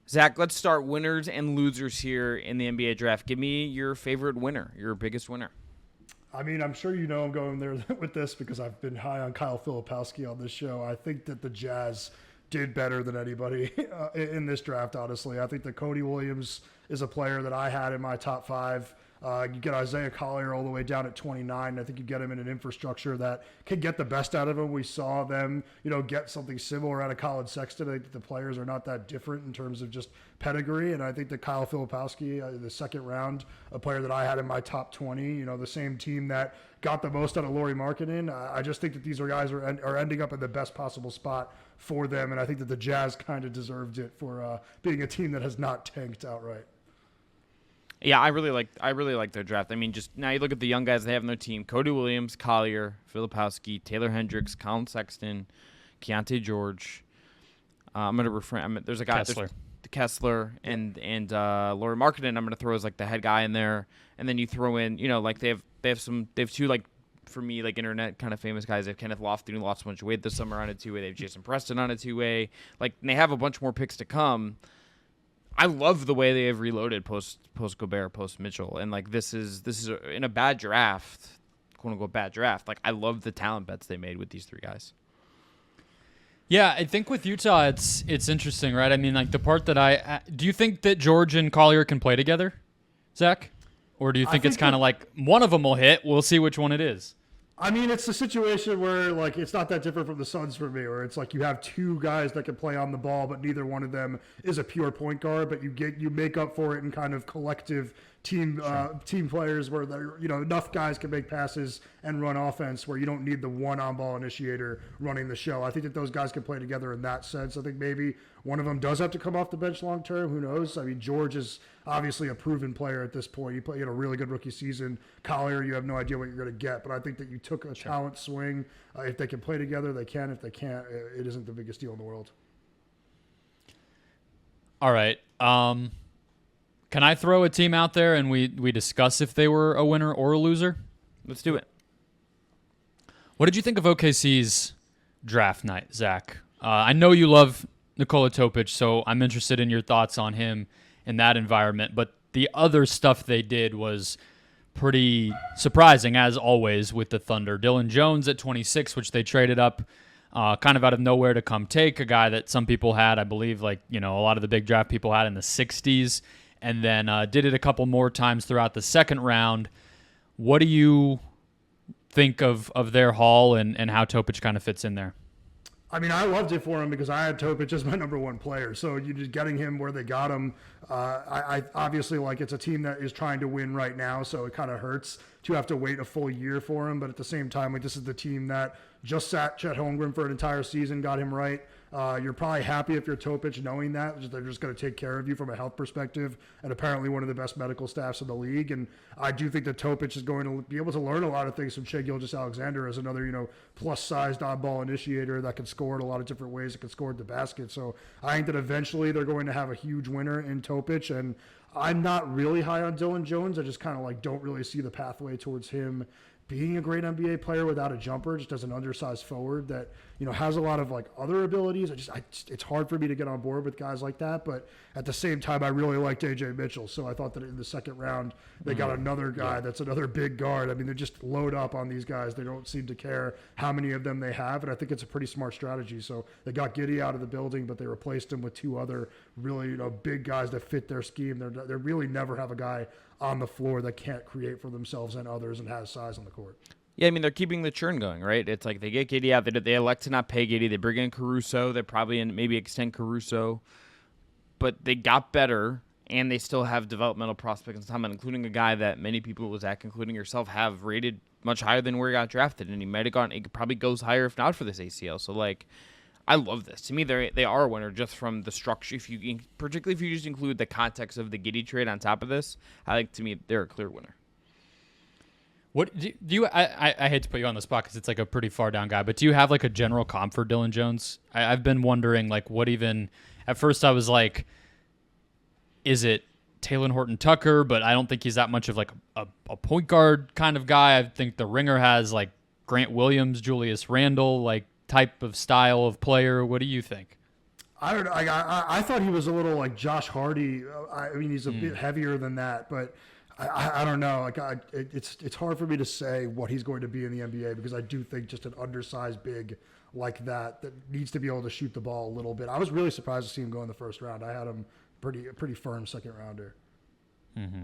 Zach, let's start winners and losers here in the NBA draft. Give me your favorite winner, your biggest winner. I mean, I'm sure you know I'm going there with this because I've been high on Kyle Filipowski on this show. I think that the Jazz did better than anybody in this draft, honestly. I think that Cody Williams is a player that I had in my top 5. You get Isaiah Collier all the way down at 29. I think you get him in an infrastructure that can get the best out of him. We saw them, get something similar out of Colin Sexton. I think the players are not that different in terms of just pedigree. And I think that Kyle Filipowski, the second round, a player that I had in my top 20, the same team that got the most out of Lauri Markkanen. I just think that these guys are ending up in the best possible spot for them. And I think that the Jazz kind of deserved it for being a team that has not tanked outright. Yeah, I really like their draft. I mean, just now you look at the young guys they have on their team: Cody Williams, Collier, Filipowski, Taylor Hendricks, Colin Sexton, Keontae George. I'm gonna refrain. There's a guy, Kessler, and Lauri Markkanen. I'm gonna throw as like the head guy in there, and then you throw in, they have two like, for me, like internet kind of famous guys. They have Kenneth Lofton, who lost a bunch of weight this summer, on a 2-way. They have Jason Preston on a 2-way. Like, and they have a bunch more picks to come. I love the way they have reloaded post Gobert, post Mitchell, and like this is in a bad draft, quote unquote bad draft. Like, I love the talent bets they made with these 3 guys. Yeah, I think with Utah, it's interesting, right? I mean, like the part that do you think that George and Collier can play together, Zach, or do you think it's kind of like one of them will hit? We'll see which one it is. I mean, it's a situation where, like, it's not that different from the Suns for me, where it's like you have 2 guys that can play on the ball, but neither one of them is a pure point guard. But you make up for it in kind of collective team players where enough guys can make passes and run offense where you don't need the one on-ball initiator running the show. I think that those guys can play together in that sense. I think maybe one of them does have to come off the bench long term. Who knows? I mean, George is obviously a proven player at this point. He had a really good rookie season. Collier, you have no idea what you're going to get. But I think that you took a talent swing. If they can play together, they can. If they can't, it isn't the biggest deal in the world. All right. Can I throw a team out there and we discuss if they were a winner or a loser? Let's do it. What did you think of OKC's draft night, Zach? I know you love Nikola Topic, so I'm interested in your thoughts on him in that environment. But the other stuff they did was pretty surprising, as always, with the Thunder. Dylan Jones at 26, which they traded up kind of out of nowhere to come take, a guy that some people had, I believe, a lot of the big draft people had in the 60s. And then did it a couple more times throughout the second round. What do you think of their haul and how Topic kind of fits in there? I mean, I loved it for him because I had Topic as my number 1 player. So you just getting him where they got him. I obviously, it's a team that is trying to win right now, so it kind of hurts to have to wait a full year for him. But at the same time, this is the team that just sat Chet Holmgren for an entire season, got him right. You're probably happy if you're Topic knowing that they're just going to take care of you from a health perspective, and apparently one of the best medical staffs in the league. And I do think that Topic is going to be able to learn a lot of things from Shai Gilgeous-Alexander as another, plus-sized on-ball initiator that can score in a lot of different ways, that can score at the basket. So I think that eventually they're going to have a huge winner in Topic, and I'm not really high on Dylan Jones. I just kind of don't really see the pathway towards him being a great NBA player without a jumper, just as an undersized forward that, has a lot of other abilities. It's hard for me to get on board with guys like that. But at the same time, I really liked AJ Mitchell. So I thought that in the second round, they got another guy that's another big guard. I mean, they just load up on these guys. They don't seem to care how many of them they have. And I think it's a pretty smart strategy. So they got Giddey out of the building, but they replaced him with 2 other really, big guys that fit their scheme. They really never have a guy on the floor that can't create for themselves and others and has size on the court. Yeah, I mean, they're keeping the churn going, right? It's like they get Giddey out. They elect to not pay Giddey. They bring in Caruso. They probably maybe extend Caruso. But they got better, and they still have developmental prospects and time, including a guy that many people, Zach, including yourself, have rated much higher than where he got drafted. And he might have gone, it probably goes higher if not for this ACL. So, I love this. To me, they are a winner just from the structure. Particularly if you just include the context of the Giddey trade on top of this, I think, to me, they're a clear winner. What do you? I hate to put you on the spot because it's a pretty far down guy, but do you have a general comp for Dylan Jones? I've been wondering what even. At first, I was like, is it Talen Horton-Tucker? But I don't think he's that much of a point guard kind of guy. I think the Ringer has Grant Williams, Julius Randle type of style of player. What do you think? I don't know. I thought he was a little like Josh Hardy. I mean, he's a bit heavier than that, but I don't know. Like it's hard for me to say what he's going to be in the NBA because I do think just an undersized big like that needs to be able to shoot the ball a little bit. I was really surprised to see him go in the first round. I had him pretty firm second rounder. Mm-hmm.